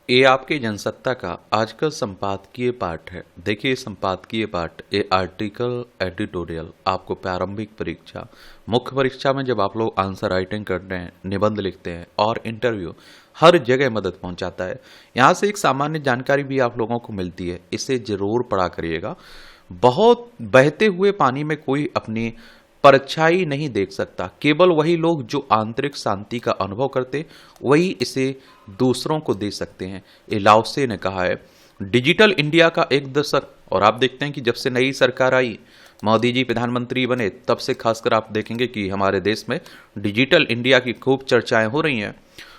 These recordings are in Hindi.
ये आपकी जनसत्ता का आजकल संपादकीय पाठ है। देखिए, संपादकीय पाठ ये आर्टिकल एडिटोरियल आपको प्रारंभिक परीक्षा, मुख्य परीक्षा में जब आप लोग आंसर राइटिंग करते हैं, निबंध लिखते हैं और इंटरव्यू, हर जगह मदद पहुंचाता है। यहाँ से एक सामान्य जानकारी भी आप लोगों को मिलती है, इसे जरूर पढ़ा करिएगा। बहुत बहते हुए पानी में कोई अपनी परछाई नहीं देख सकता। केवल वही लोग जो आंतरिक शांति का अनुभव करते, वही इसे दूसरों को दे सकते हैं। ये लाओसे ने कहा है। डिजिटल इंडिया का एक दशक, और आप देखते हैं कि जब से नई सरकार आई, मोदी जी प्रधानमंत्री बने, तब से खासकर आप देखेंगे कि हमारे देश में डिजिटल इंडिया की खूब चर्चाएं हो रही हैं।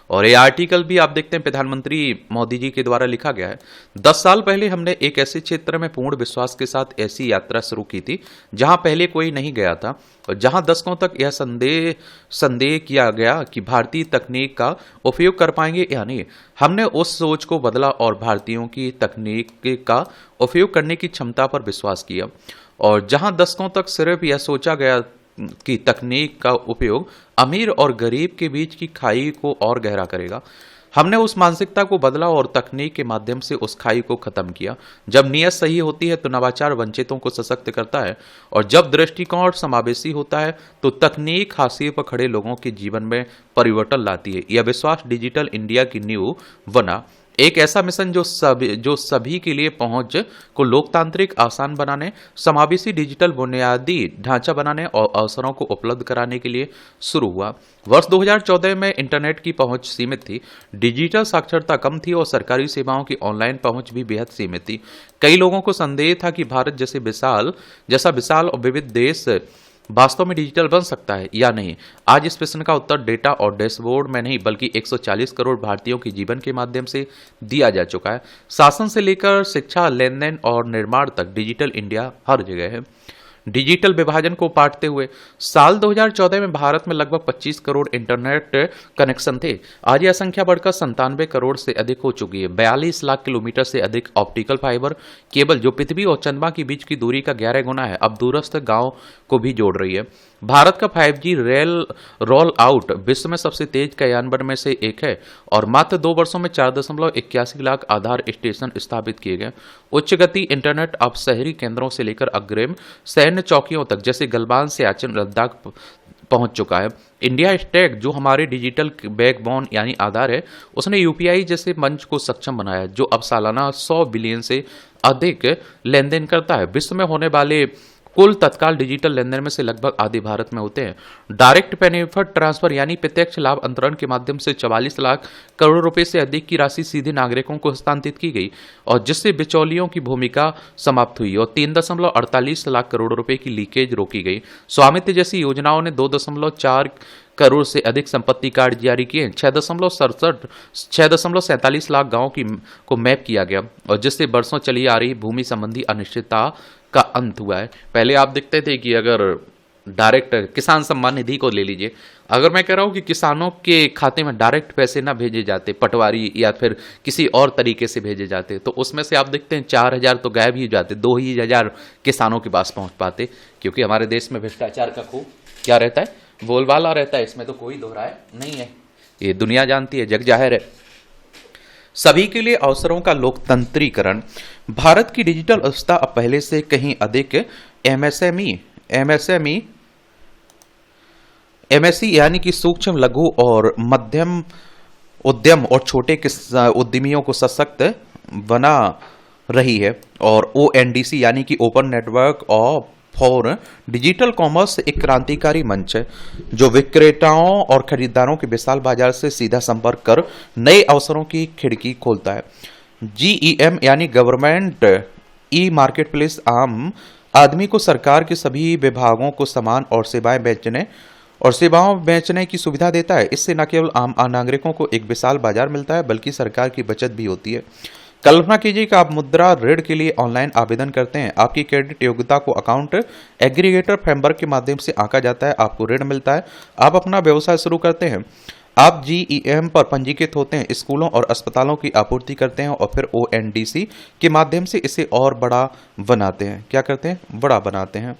और ये आर्टिकल भी आप देखते हैं प्रधानमंत्री मोदी जी के द्वारा लिखा गया है। 10 साल पहले हमने एक ऐसे क्षेत्र में पूर्ण विश्वास के साथ ऐसी यात्रा शुरू की थी जहां पहले कोई नहीं गया था, और जहां दशकों तक यह संदेह किया गया कि भारतीय तकनीक का उपयोग कर पाएंगे या नहीं। हमने उस सोच को बदला और भारतीयों की तकनीक का उपयोग करने की क्षमता पर विश्वास किया। और जहां दशकों तक सिर्फ यह सोचा गया कि तकनीक का उपयोग अमीर और गरीब के बीच की खाई को और गहरा करेगा, हमने उस मानसिकता को बदला और तकनीक के माध्यम से उस खाई को खत्म किया। जब नीयत सही होती है तो नवाचार वंचितों को सशक्त करता है, और जब दृष्टिकोण समावेशी होता है तो तकनीक हाशिए पर खड़े लोगों के जीवन में परिवर्तन लाती है। यह विश्वास डिजिटल इंडिया की नींव बना। एक ऐसा मिशन जो सभी के लिए पहुंच को लोकतांत्रिक आसान बनाने, समावेशी डिजिटल बुनियादी ढांचा बनाने और अवसरों को उपलब्ध कराने के लिए शुरू हुआ। वर्ष 2014 में इंटरनेट की पहुंच सीमित थी, डिजिटल साक्षरता कम थी और सरकारी सेवाओं की ऑनलाइन पहुंच भी बेहद सीमित थी। कई लोगों को संदेह था कि भारत जैसा विशाल और विविध देश वास्तव में डिजिटल बन सकता है या नहीं। आज इस प्रश्न का उत्तर डेटा और डैशबोर्ड में नहीं, बल्कि 140 करोड़ भारतीयों के जीवन के माध्यम से दिया जा चुका है। शासन से लेकर शिक्षा, लेन देन और निर्माण तक डिजिटल इंडिया हर जगह है। डिजिटल विभाजन को पाटते हुए साल 2014 में भारत में लगभग 25 करोड़ इंटरनेट कनेक्शन थे। आज यह संख्या बढ़कर 97 करोड़ से अधिक हो चुकी है। 42 लाख किलोमीटर से अधिक ऑप्टिकल फाइबर केबल, जो पृथ्वी और चंद्रमा के बीच की दूरी का 11 गुना है, अब दूरस्थ गांव को भी जोड़ रही है। भारत का 5G रेल रोल आउट विश्व में सबसे तेज क्रियान्वयन में से एक है, और मात्र 2 वर्षों में 4.81 लाख आधार स्टेशन स्थापित किए गए। उच्च गति इंटरनेट अब शहरी केंद्रों से लेकर अग्रिम सैन्य चौकियों तक, जैसे गलवान, सियाचिन, लद्दाख पहुंच चुका है। इंडिया स्टैक, जो हमारे डिजिटल बैकबोन यानी आधार है, उसने यूपीआई जैसे मंच को सक्षम बनाया, जो अब सालाना 100 बिलियन से अधिक लेन देन करता है। विश्व में होने वाले कुल तत्काल डिजिटल लेनदेन में से लगभग आधे भारत में होते हैं। डायरेक्ट बेनिफिट ट्रांसफर यानी प्रत्यक्ष लाभ अंतरण के माध्यम से 44 लाख करोड़ रुपए से अधिक की राशि सीधे नागरिकों को हस्तांतरित की गई, और जिससे बिचौलियों की भूमिका समाप्त हुई, और 3.48 लाख करोड़ रुपए की लीकेज रोकी गई। स्वामित्व जैसी योजनाओं ने 2.4 करोड़ से अधिक संपत्ति कार्ड जारी किए। 6.47 लाख गांवों को मैप किया गया, और जिससे बरसों चली आ रही भूमि संबंधी अनिश्चितता का अंत हुआ है। पहले आप देखते थे कि अगर डायरेक्ट किसान सम्मान निधि को ले लीजिए, अगर मैं कह रहा हूं कि किसानों के खाते में डायरेक्ट पैसे ना भेजे जाते, पटवारी या फिर किसी और तरीके से भेजे जाते, तो उसमें से आप देखते हैं 4,000 तो गायब ही जाते, 2,000 किसानों के पास पहुंच पाते, क्योंकि हमारे देश में भ्रष्टाचार का खूब क्या रहता है, बोलबाला रहता है। इसमें तो कोई दोहराए नहीं है, ये दुनिया जानती है, जग जाहिर है। सभी के लिए अवसरों का लोकतंत्रीकरण। भारत की डिजिटल अवस्था अब पहले से कहीं अधिक एमएसई यानी कि सूक्ष्म, लघु और मध्यम उद्यम और छोटे उद्यमियों को सशक्त बना रही है। और ओएनडीसी यानी कि open network of for digital commerce एक क्रांतिकारी मंच है, जो विक्रेताओं और खरीदारों के विशाल बाजार से सीधा संपर्क कर नए अवसरों की खिड़की खोलता है। जीईएम यानी गवर्नमेंट ई मार्केट प्लेस आम आदमी को सरकार के सभी विभागों को सामान और सेवाओं बेचने की सुविधा देता है। इससे न केवल आम नागरिकों को एक विशाल बाजार मिलता है, बल्कि सरकार की बचत भी होती है। कल्पना कीजिए कि आप मुद्रा ऋण के लिए ऑनलाइन आवेदन करते हैं। आपकी क्रेडिट योग्यता को अकाउंट एग्रीगेटर फ्रेमवर्क के माध्यम से आंका जाता है, आपको ऋण मिलता है, आप अपना व्यवसाय शुरू करते हैं, आप जीईएम पर पंजीकृत होते हैं, स्कूलों और अस्पतालों की आपूर्ति करते हैं, और फिर ओएनडीसी के माध्यम से इसे और बड़ा बनाते हैं। क्या करते हैं? बड़ा बनाते हैं।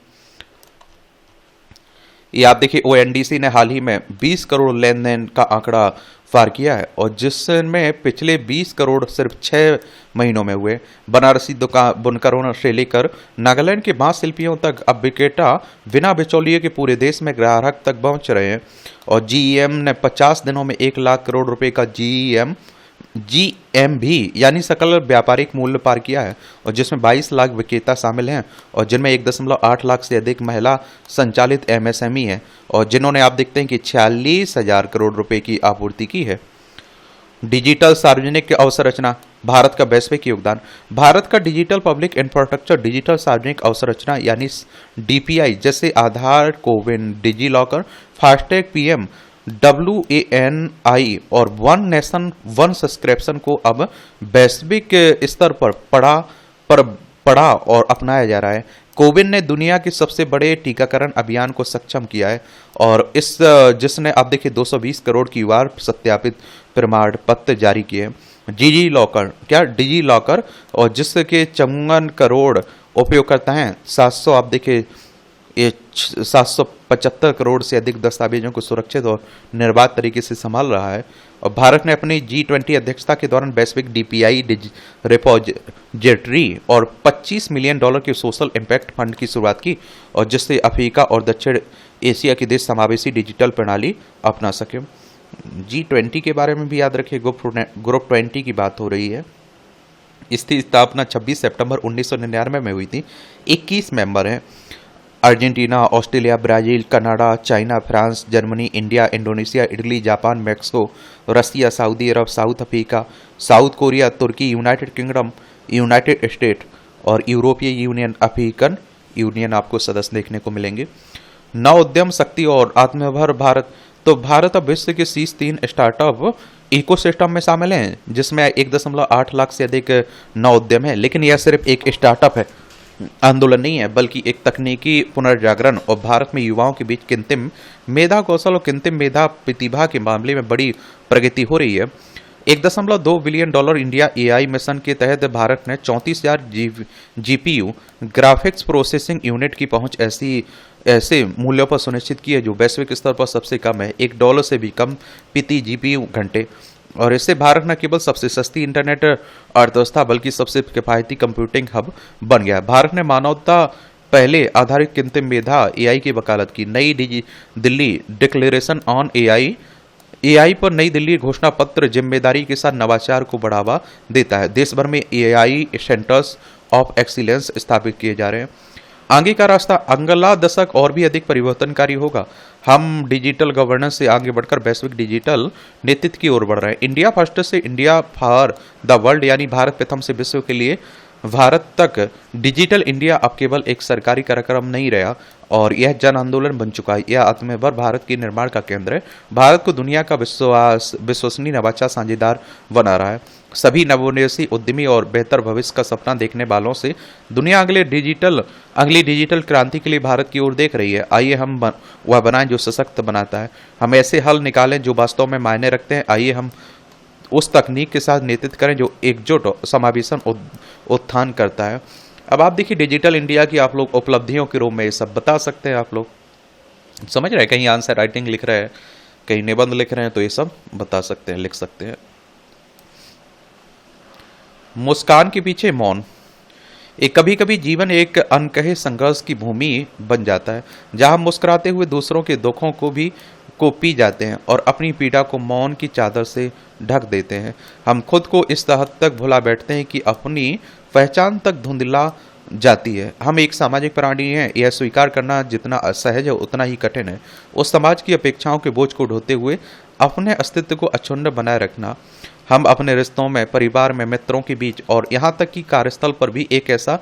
ये आप देखिए ओएनडीसी ने हाल ही में 20 करोड़ लेन देन का आंकड़ा पार किया है, और जिसमें पिछले 20 करोड़ सिर्फ 6 महीनों में हुए। बनारसी दुकान बुनकरों से लेकर नागालैंड के बांस शिल्पियों तक अब विक्रेता बिना बिचौलिए के पूरे देश में ग्राहक तक पहुंच रहे हैं। और जीईएम ने 50 दिनों में 1 लाख करोड़ रुपए का जीएमवी यानी सकल व्यापारिक मूल्य पार किया है, और जिसमें 22 लाख विक्रेता शामिल हैं, और जिनमें 1.8 लाख से अधिक महिला संचालित एमएसएमई है, और जिन्होंने आप देखते हैं कि 46,000 करोड़ रुपए की आपूर्ति की है। डिजिटल सार्वजनिक अवसंरचना, भारत का वैश्विक योगदान। भारत का डिजिटल पब्लिक इंफ्रास्ट्रक्चर डिजिटल सार्वजनिक अवसंरचना यानी डीपीआई जैसे आधार, CoWIN, digi locker, FASTag, PM WANI और वन नेशन वन सब्सक्रिप्शन को अब वैश्विक स्तर पर पढ़ा और अपनाया जा रहा है। कोविन ने दुनिया के सबसे बड़े टीकाकरण अभियान को सक्षम किया है, और जिसने आप देखिए 220 करोड़ की बार सत्यापित प्रमाण पत्र जारी किए। डिजी लॉकर और जिसके 54 करोड़ उपयोगकर्ता हैं, 700 आप देखिए ये 775 करोड़ से अधिक दस्तावेजों को सुरक्षित और निर्बाध तरीके से संभाल रहा है। और भारत ने अपनी G20 अध्यक्षता के दौरान वैश्विक डीपीआई रिपोजिटरी और $25 मिलियन के सोशल इम्पैक्ट फंड की शुरुआत की, और जिससे अफ्रीका और दक्षिण एशिया के देश समावेशी डिजिटल प्रणाली अपना सके। G20 के बारे में भी याद रखिए, ग्रुप 20 की बात हो रही है। इसकी स्थापना 26 सितंबर 1999 में हुई थी। 21 मेंबर हैं। Argentina, Australia, Brazil, Canada, China, France, Germany, India, Indonesia, Italy, Japan, Mexico, Russia, Saudi Arab, South Africa, South Korea, Turkey, United Kingdom, United State और यूरोपीय यूनियन, अफ्रीकन यूनियन आपको सदस्य देखने को मिलेंगे। नव उद्यम शक्ति और आत्मनिर्भर भारत। तो भारत अब विश्व के शीर्ष 3 स्टार्टअप इकोसिस्टम में शामिल हैं, जिसमें 1.8 लाख से अधिक नव उद्यम है। लेकिन यह सिर्फ एक स्टार्टअप है, आंदोलन नहीं है, बल्कि एक तकनीकी पुनर्जागरण। और भारत में युवाओं के बीच कृत्रिम मेधा कौशल और कृत्रिम मेधा प्रतिभा के मामले में बड़ी प्रगति हो रही है। $1.2 बिलियन इंडिया एआई मिशन के तहत भारत ने 34,000 जीपीयू ग्राफिक्स प्रोसेसिंग यूनिट की पहुंच ऐसे मूल्यों पर सुनिश्चित की है जो वैश्विक स्तर पर सबसे कम है, $1 से भी कम प्रति जीपीयू घंटे। और इससे भारत न केवल सबसे सस्ती इंटरनेट अर्थव्यवस्था बल्कि सबसे किफायती कंप्यूटिंग हब बन गया। भारत ने मानवता पहले आधारित कृत्रिम मेधा एआई की वकालत की। नई दिल्ली डिक्लेरेशन ऑन एआई पर नई दिल्ली घोषणा पत्र जिम्मेदारी के साथ नवाचार को बढ़ावा देता है। देश भर में एआई सेंटर्स ऑफ एक्सीलेंस स्थापित किए जा रहे हैं। आगे का रास्ता अगला दशक और भी अधिक परिवर्तनकारी होगा। हम डिजिटल गवर्नेंस से आगे बढ़कर वैश्विक डिजिटल नेतृत्व की ओर बढ़ रहे हैं। इंडिया फर्स्ट से इंडिया फॉर द वर्ल्ड यानी भारत प्रथम से विश्व के लिए भारत तक डिजिटल इंडिया अब केवल एक सरकारी कार्यक्रम नहीं रहा और यह जन आंदोलन बन चुका है। यह आत्मनिर्भर भारत के निर्माण का केंद्र है। भारत को दुनिया का विश्वसनीय नवाचार साझेदार बना रहा है। सभी नवोन्मेषी उद्यमी और बेहतर भविष्य का सपना देखने वालों से दुनिया अगली डिजिटल क्रांति के लिए भारत की ओर देख रही है। आइए हम वह बनाएं जो सशक्त बनाता है। हम ऐसे हल निकालें जो वास्तव में मायने रखते हैं। आइए हम उस तकनीक के साथ नेतृत्व करें जो एकजुट समावेशन उत्थान करता है। अब आप देखिए डिजिटल इंडिया की आप लोग उपलब्धियों के रूप में ये सब बता सकते हैं। आप लोग समझ रहे हैं, कहीं आंसर राइटिंग लिख रहे हैं, कहीं निबंध लिख रहे हैं, तो ये सब बता सकते हैं, लिख सकते हैं। मुस्कान के पीछे मौन। कभी कभी जीवन एक अनकहे संघर्ष की भूमि बन जाता है, जहां मुस्कुराते हुए दूसरों के दुखों को पी जाते हैं और अपनी पीड़ा को मौन की चादर से ढक देते हैं। हम खुद को इस हद तक भुला बैठते हैं कि अपनी पहचान तक धुंधला जाती है। हम एक सामाजिक प्राणी हैं, यह स्वीकार करना जितना असहज है उतना ही कठिन है। उस समाज की अपेक्षाओं के बोझ को ढोते हुए अपने अस्तित्व को अक्षुण्ण बनाए रखना। हम अपने रिश्तों में, परिवार में, मित्रों के बीच और यहाँ तक कि कार्यस्थल पर भी एक ऐसा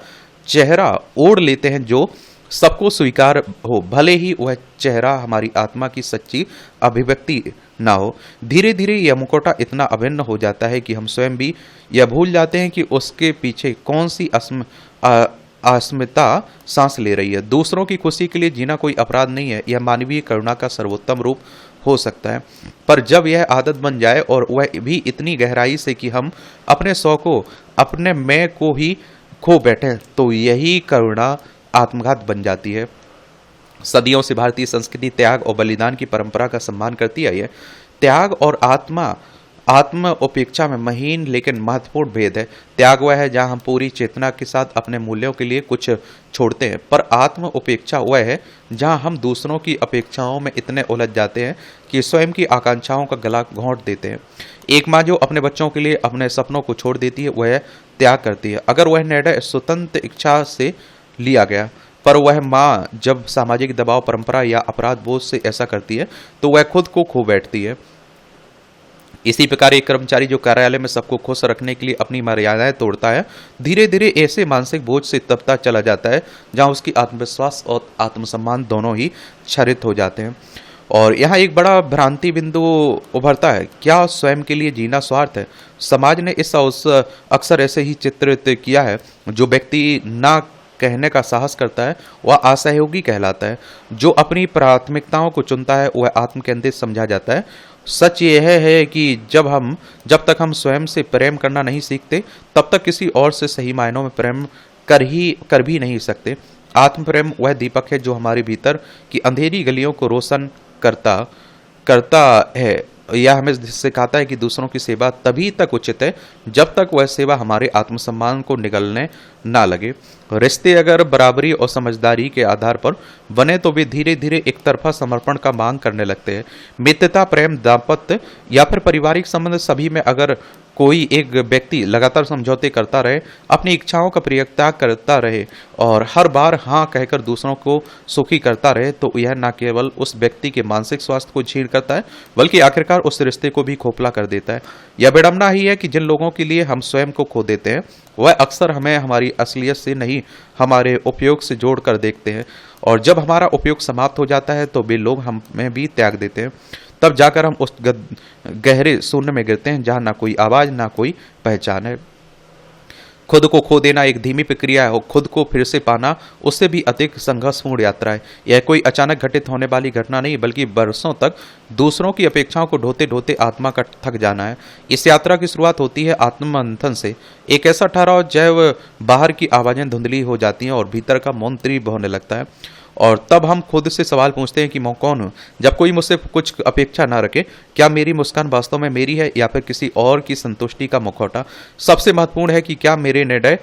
चेहरा ओढ़ लेते हैं जो सबको स्वीकार हो, भले ही वह चेहरा हमारी आत्मा की सच्ची अभिव्यक्ति ना हो। धीरे धीरे यह मुखौटा इतना अभिन्न हो जाता है कि हम स्वयं भी यह भूल जाते हैं कि उसके पीछे कौन सी अस्मिता सांस ले रही है। दूसरों की खुशी के लिए जीना कोई अपराध नहीं है, यह मानवीय करुणा का सर्वोत्तम रूप हो सकता है। पर जब यह आदत बन जाए और वह भी इतनी गहराई से कि हम अपने सौ को, अपने मैं को ही खो बैठे, तो यही करुणा आत्मघात बन जाती है। सदियों से भारतीय संस्कृति त्याग और बलिदान की परंपरा का सम्मान करती आई है। त्याग और आत्म उपेक्षा में महीन लेकिन महत्वपूर्ण भेद है। त्याग वह है जहां हम पूरी चेतना के साथ अपने मूल्यों के लिए कुछ छोड़ते हैं, पर आत्म उपेक्षा वह है जहां हम दूसरों की अपेक्षाओं में इतने उलझ जाते हैं कि स्वयं की आकांक्षाओं का गला घोंट देते हैं। एक माँ जो अपने बच्चों के लिए अपने सपनों को छोड़ देती है वह त्याग करती है, अगर वह निर्णय स्वतंत्र इच्छा से लिया गया। पर वह माँ जब सामाजिक दबाव, परंपरा या अपराध बोझ से ऐसा करती है तो वह खुद को खो बैठती है। इसी प्रकार एक कर्मचारी जो कार्यालय में सबको खुश रखने के लिए अपनी मर्यादाएं तोड़ता है, धीरे धीरे ऐसे मानसिक बोझ से तपता चला जाता है जहां उसकी आत्मविश्वास और आत्मसम्मान दोनों ही क्षरित हो जाते हैं। और यहाँ एक बड़ा भ्रांति बिंदु उभरता है, क्या स्वयं के लिए जीना स्वार्थ है? समाज ने इस अक्सर ऐसे ही चित्रित किया है। जो व्यक्ति ना कहने का साहस करता है वह असहयोगी कहलाता है। जो अपनी प्राथमिकताओं को चुनता है वह आत्मकेंद्रित समझा जाता है। सच यह है कि जब तक हम स्वयं से प्रेम करना नहीं सीखते तब तक किसी और से सही मायनों में प्रेम कर भी नहीं सकते। आत्म प्रेम वह दीपक है जो हमारे भीतर की अंधेरी गलियों को रोशन करता है। यह हमें सिखाता है कि दूसरों की सेवा तभी तक उचित है जब तक वह सेवा हमारे आत्मसम्मान को निगलने ना लगे। रिश्ते अगर बराबरी और समझदारी के आधार पर बने तो वे धीरे धीरे एक तरफा समर्पण का मांग करने लगते हैं। मित्रता, प्रेम, दाम्पत्य या फिर पारिवारिक संबंध सभी में अगर कोई एक व्यक्ति लगातार समझौते करता रहे, अपनी इच्छाओं का परित्याग करता रहे और हर बार हाँ कहकर दूसरों को सुखी करता रहे तो यह न केवल उस व्यक्ति के मानसिक स्वास्थ्य को छीन करता है बल्कि आखिरकार उस रिश्ते को भी खोखला कर देता है। यह विडंबना ही है कि जिन लोगों के लिए हम स्वयं को खो देते हैं वह अक्सर हमें हमारी असलियत से नहीं, हमारे उपयोग से जोड़ कर देखते हैं, और जब हमारा उपयोग समाप्त हो जाता है तो वे लोग हमें भी त्याग देते हैं। तब जाकर हम उस गहरे शून्य में गिरते हैं जहां ना कोई आवाज, ना कोई पहचान है। खुद को खो देना एक धीमी प्रक्रिया है और खुद को फिर से पाना उससे भी अधिक संघर्षपूर्ण यात्रा है। यह कोई अचानक घटित होने वाली घटना नहीं बल्कि बरसों तक दूसरों की अपेक्षाओं को ढोते ढोते आत्मा का थक जाना है। इस यात्रा की शुरुआत होती है आत्ममंथन से, एक ऐसा ठहराव जब बाहर की आवाजें धुंधली हो जाती हैं और भीतर का मौन तीव्र होने लगता है। और तब हम खुद से सवाल पूछते हैं कि मैं कौन हूँ? जब कोई मुझसे कुछ अपेक्षा ना रखे, क्या मेरी मुस्कान वास्तव में मेरी है या फिर किसी और की संतुष्टि का मुखौटा? सबसे महत्वपूर्ण है कि क्या मेरे निर्णय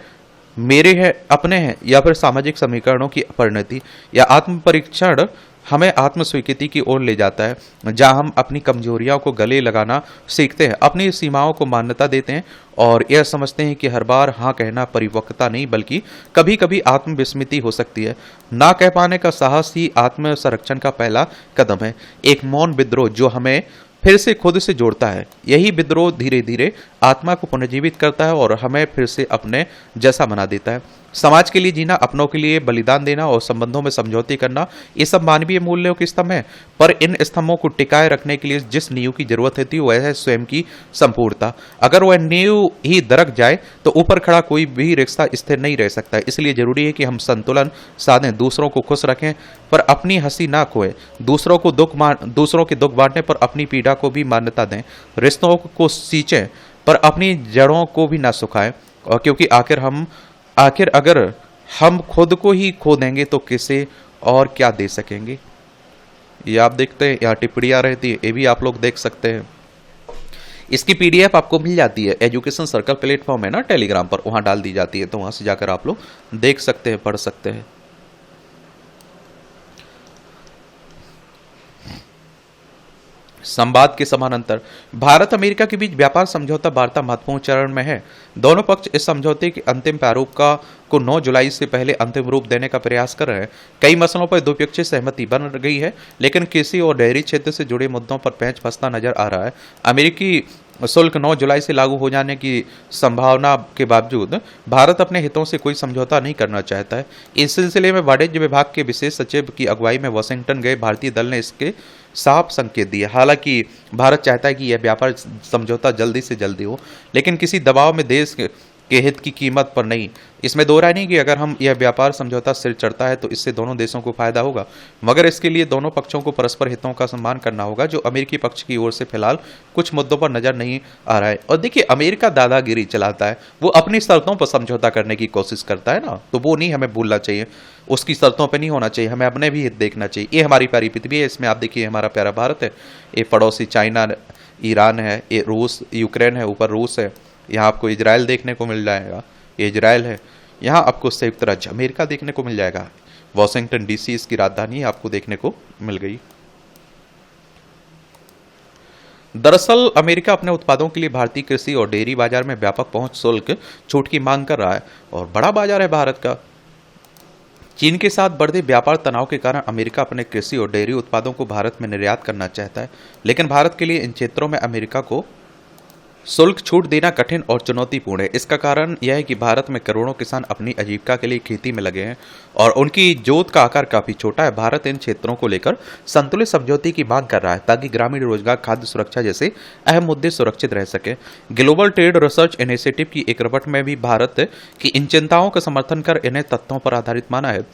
मेरे हैं, अपने हैं, या फिर सामाजिक समीकरणों की परिणति? या आत्म परीक्षण हमें आत्म स्वीकृति की ओर ले जाता है जहां हम अपनी कमजोरियों को गले लगाना सीखते हैं, अपनी सीमाओं को मान्यता देते हैं और यह समझते हैं कि हर बार हाँ कहना परिपक्वता नहीं बल्कि कभी कभी आत्मविस्मृति हो सकती है। ना कह पाने का साहस ही आत्म संरक्षण का पहला कदम है, एक मौन विद्रोह जो हमें फिर से खुद से जोड़ता है। यही विद्रोह धीरे धीरे आत्मा को पुनर्जीवित करता है और हमें फिर से अपने जैसा बना देता है। समाज के लिए जीना, अपनों के लिए बलिदान देना और संबंधों में समझौते करना, ये सब मानवीय मूल्यों के स्तंभ हैं। पर इन स्तंभों को टिकाए रखने के लिए जिस नींव की जरूरत होती है वह है स्वयं की संपूर्णता। अगर वह नींव ही दरक जाए तो ऊपर खड़ा कोई भी रिश्ता स्थिर नहीं रह सकता। इसलिए जरूरी है कि हम संतुलन साधें, दूसरों को खुश रखें पर अपनी हंसी ना खोएं, दूसरों के दुख बांटने पर अपनी पीड़ा को भी मान्यता दें, रिश्तों को सींचें पर अपनी जड़ों को भी ना सुखाएं। और क्योंकि आखिर अगर हम खुद को ही खो देंगे तो किसे और क्या दे सकेंगे? ये आप देखते हैं, यहाँ टिप्पणियाँ रहती है, ये भी आप लोग देख सकते हैं। इसकी पीडीएफ आपको मिल जाती है, एजुकेशन सर्कल प्लेटफॉर्म है ना टेलीग्राम पर, वहाँ डाल दी जाती है, तो वहाँ से जाकर आप लोग देख सकते हैं, पढ़ सकते हैं। संवाद के समानांतर भारत अमेरिका के बीच व्यापार समझौता वार्ता महत्वपूर्ण चरण में है। दोनों पक्ष इस समझौते के अंतिम प्रारूप को 9 जुलाई से पहले अंतिम रूप देने का प्रयास कर रहे हैं। कई मसलों पर द्विपक्षीय सहमति बन गई है लेकिन कृषि और डेयरी क्षेत्र से जुड़े मुद्दों पर पेंच फंसता नजर आ रहा है। अमेरिकी शुल्क 9 जुलाई से लागू हो जाने की संभावना के बावजूद भारत अपने हितों से कोई समझौता नहीं करना चाहता है। इस सिलसिले में वाणिज्य विभाग के विशेष सचिव की अगुवाई में वाशिंगटन गए भारतीय दल ने इसके साफ संकेत दिए। हालांकि भारत चाहता है कि यह व्यापार समझौता जल्दी से जल्दी हो, लेकिन किसी दबाव में देश के हित की कीमत पर नहीं। इसमें दो राय नहीं कि अगर हम यह व्यापार समझौता सिर चढ़ता है तो इससे दोनों देशों को फायदा होगा, मगर इसके लिए दोनों पक्षों को परस्पर हितों का सम्मान करना होगा, जो अमेरिकी पक्ष की ओर से फिलहाल कुछ मुद्दों पर नजर नहीं आ रहा है। और देखिए, अमेरिका दादागिरी चलाता है, वो अपनी शर्तों पर समझौता करने की कोशिश करता है ना, तो वो नहीं हमें भूलना चाहिए, उसकी शर्तों पर नहीं होना चाहिए, हमें अपने भी हित देखना चाहिए। ये हमारी प्यारी पृथ्वी है, इसमें आप देखिए हमारा प्यारा भारत है, ये पड़ोसी चाइना ईरान है, ये रूस यूक्रेन है, ऊपर रूस है, यहाँ आपको इजराइल देखने को मिल जाएगा, ये इजराइल है, यहाँ आपको संयुक्त राज्य अमेरिका देखने को मिल जाएगा, वॉशिंगटन डीसी इसकी राजधानी आपको देखने को मिल गई। दरअसल अमेरिका अपने उत्पादों के लिए भारतीय कृषि और डेयरी बाजार में व्यापक पहुंच शुल्क छूट की मांग कर रहा है, और बड़ा बाजार है भारत का। चीन के साथ बढ़ते व्यापार तनाव के कारण अमेरिका अपने कृषि और डेयरी उत्पादों को भारत में निर्यात करना चाहता है, लेकिन भारत के लिए इन क्षेत्रों में अमेरिका को शुल्क छूट देना कठिन और चुनौतीपूर्ण है। इसका कारण यह है कि भारत में करोड़ों किसान अपनी आजीविका के लिए खेती में लगे हैं और उनकी जोत का आकार काफी छोटा है। भारत इन क्षेत्रों को लेकर संतुलित समझौते की मांग कर रहा है, ताकि ग्रामीण रोजगार, खाद्य सुरक्षा जैसे अहम मुद्दे सुरक्षित रह सके। ग्लोबल ट्रेड रिसर्च इनिशिएटिव की एक रिपोर्ट में भी भारत की इन चिंताओं का समर्थन कर इन्हें तथ्यों पर आधारित माना है।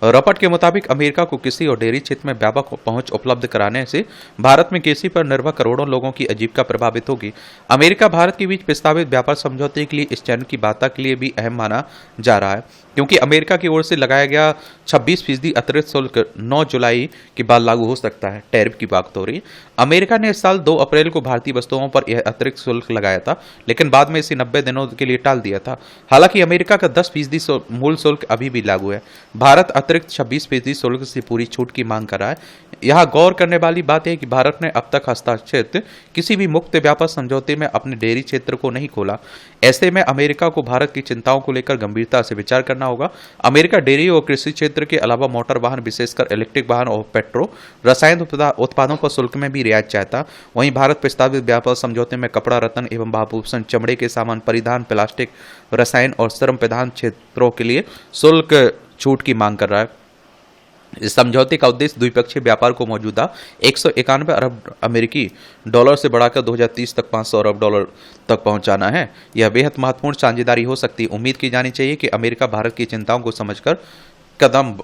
रिपोर्ट के मुताबिक अमेरिका को कृषि और डेयरी क्षेत्र में व्यापक पहुंच उपलब्ध कराने से भारत में कृषि पर निर्भर करोड़ों लोगों की आजीविका प्रभावित होगी। अमेरिका भारत के बीच प्रस्तावित व्यापार समझौते के लिए इस चैनल की वार्ता के लिए भी अहम माना जा रहा है, क्योंकि अमेरिका की ओर से लगाया गया 26% अतिरिक्त शुल्क 9 जुलाई के बाद लागू हो सकता है। टैरिफ की बात हो रही है। अमेरिका ने इस साल 2 अप्रैल को भारतीय वस्तुओं पर यह अतिरिक्त शुल्क लगाया था, लेकिन बाद में इसे 90 दिनों के लिए टाल दिया था। हालांकि अमेरिका का 10% मूल शुल्क अभी भी लागू है। भारत अतिरिक्त 26% शुल्क से पूरी छूट की मांग कर रहा है। यहाँ गौर करने वाली बात है कि भारत ने अब तक हस्ताक्षरित किसी भी मुक्त व्यापार समझौते में अपने डेयरी क्षेत्र को नहीं खोला। ऐसे में अमेरिका को भारत की चिंताओं को लेकर गंभीरता से विचार करना होगा। अमेरिका डेयरी और कृषि क्षेत्र के अलावा मोटर वाहन, विशेषकर इलेक्ट्रिक वाहन और पेट्रो रसायन उत्पादों पर शुल्क में भी रियायत चाहता। वहीं भारत प्रस्तावित व्यापार समझौते में कपड़ा, रत्न एवं आभूषण, चमड़े के सामान, परिधान, प्लास्टिक, रसायन और श्रम प्रधान क्षेत्रों के लिए शुल्क छूट की मांग कर रहा है। इस समझौते का उद्देश्य द्विपक्षीय व्यापार को मौजूदा 191 अरब अमेरिकी डॉलर से बढ़ाकर 2030 तक 500 अरब डॉलर तक पहुंचाना है। यह बेहद महत्वपूर्ण साझेदारी हो सकती है। उम्मीद की जानी चाहिए कि अमेरिका भारत की चिंताओं को समझकर कदम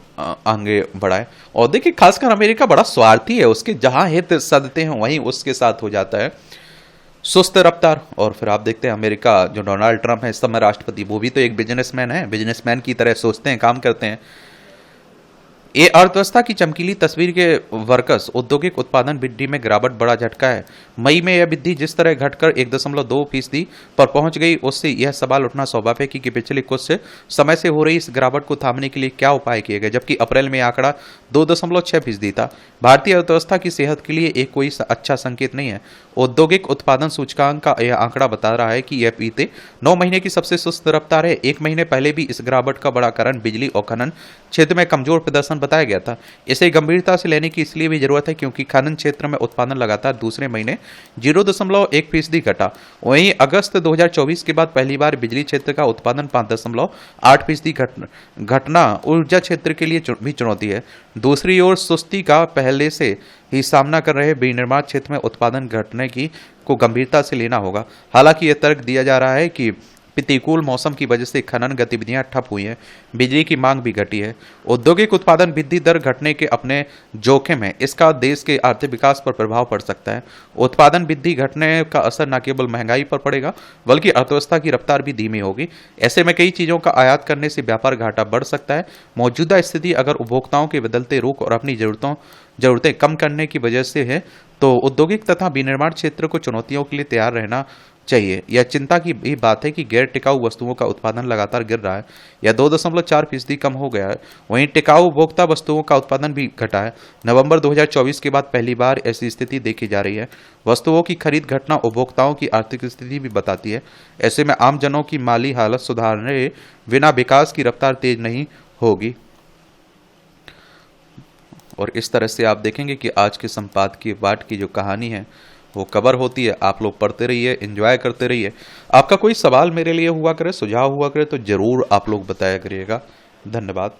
आगे बढ़ाए। और देखिए, खासकर अमेरिका बड़ा स्वार्थी है, उसके जहां हित सदते हैं वहीं उसके साथ हो जाता है सुस्त रफ्तार। और फिर आप देखते हैं अमेरिका, जो डोनाल्ड ट्रंप है इस समय राष्ट्रपति, वो भी तो एक बिजनेसमैन है, बिजनेसमैन की तरह सोचते हैं, काम करते हैं। ये अर्थव्यवस्था की चमकीली तस्वीर के वर्कस औद्योगिक उत्पादन वृद्धि में गिरावट बड़ा झटका है। मई में यह वृद्धि जिस तरह घटकर 1.2% पर पहुंच गई, उससे यह सवाल उठना स्वाभाविक है कि पिछले कुछ समय से हो रही इस गिरावट को थामने के लिए क्या उपाय किए गए, जबकि अप्रैल में आंकड़ा 2.6% था। भारतीय अर्थव्यवस्था की सेहत के लिए एक कोई अच्छा संकेत नहीं है। औद्योगिक उत्पादन सूचकांक का यह आंकड़ा बता रहा है कि यह बीते 9 महीने की सबसे सुस्त रफ्तार है। 1 महीने पहले भी इस गिरावट का बड़ा कारण बिजली और खनन क्षेत्र में कमजोर प्रदर्शन बताया गया था। इसे गंभीरता से लेने की इसलिए भी जरूरत है क्योंकि खनन क्षेत्र में उत्पादन लगातार दूसरे महीने 0.1% घटा। वहीं अगस्त 2024 के बाद पहली बार बिजली क्षेत्र का उत्पादन 5.8% घटना ऊर्जा क्षेत्र के लिए भी चुनौती है। दूसरी ओर सुस्ती का पहले से ही सामना कर रहे विनिर्माण क्षेत्र में उत्पादन घटने की को गंभीरता से लेना होगा। हालांकि यह तर्क दिया जा रहा है कि प्रतिकूल मौसम की वजह से खनन गतिविधियां ठप हुई हैं, बिजली की मांग भी घटी है। औद्योगिक उत्पादन वृद्धि दर घटने के अपने जोखिम है, इसका देश के आर्थिक विकास पर प्रभाव पड़ सकता है। उत्पादन वृद्धि घटने का असर न केवल महंगाई पर पड़ेगा बल्कि अर्थव्यवस्था की रफ्तार भी धीमी होगी। ऐसे में कई चीजों का आयात करने से व्यापार घाटा बढ़ सकता है। मौजूदा स्थिति अगर उपभोक्ताओं के बदलते रुख और अपनी जरूरतें कम करने की वजह से है, तो औद्योगिक तथा विनिर्माण क्षेत्र को चुनौतियों के लिए तैयार रहना चाहिए। यह चिंता की भी बात है कि गैर टिकाऊ वस्तुओं का उत्पादन लगातार गिर रहा है, यह 2.4% कम हो गया है। वहीं टिकाऊ उपभोक्ता वस्तुओं का उत्पादन भी घटा है। नवंबर 2024 के बाद पहली बार ऐसी स्थिति देखी जा रही है। वस्तुओं की खरीद घटना उपभोक्ताओं की आर्थिक स्थिति भी बताती है। ऐसे में आम जनों की माली हालत सुधारने बिना विकास की रफ्तार तेज नहीं होगी। और इस तरह से आप देखेंगे कि आज के संपादकीय पाठ की जो कहानी है वो कवर होती है। आप लोग पढ़ते रहिए, एंजॉय करते रहिए। आपका कोई सवाल मेरे लिए हुआ करे, सुझाव हुआ करे, तो जरूर आप लोग बताया करिएगा। धन्यवाद।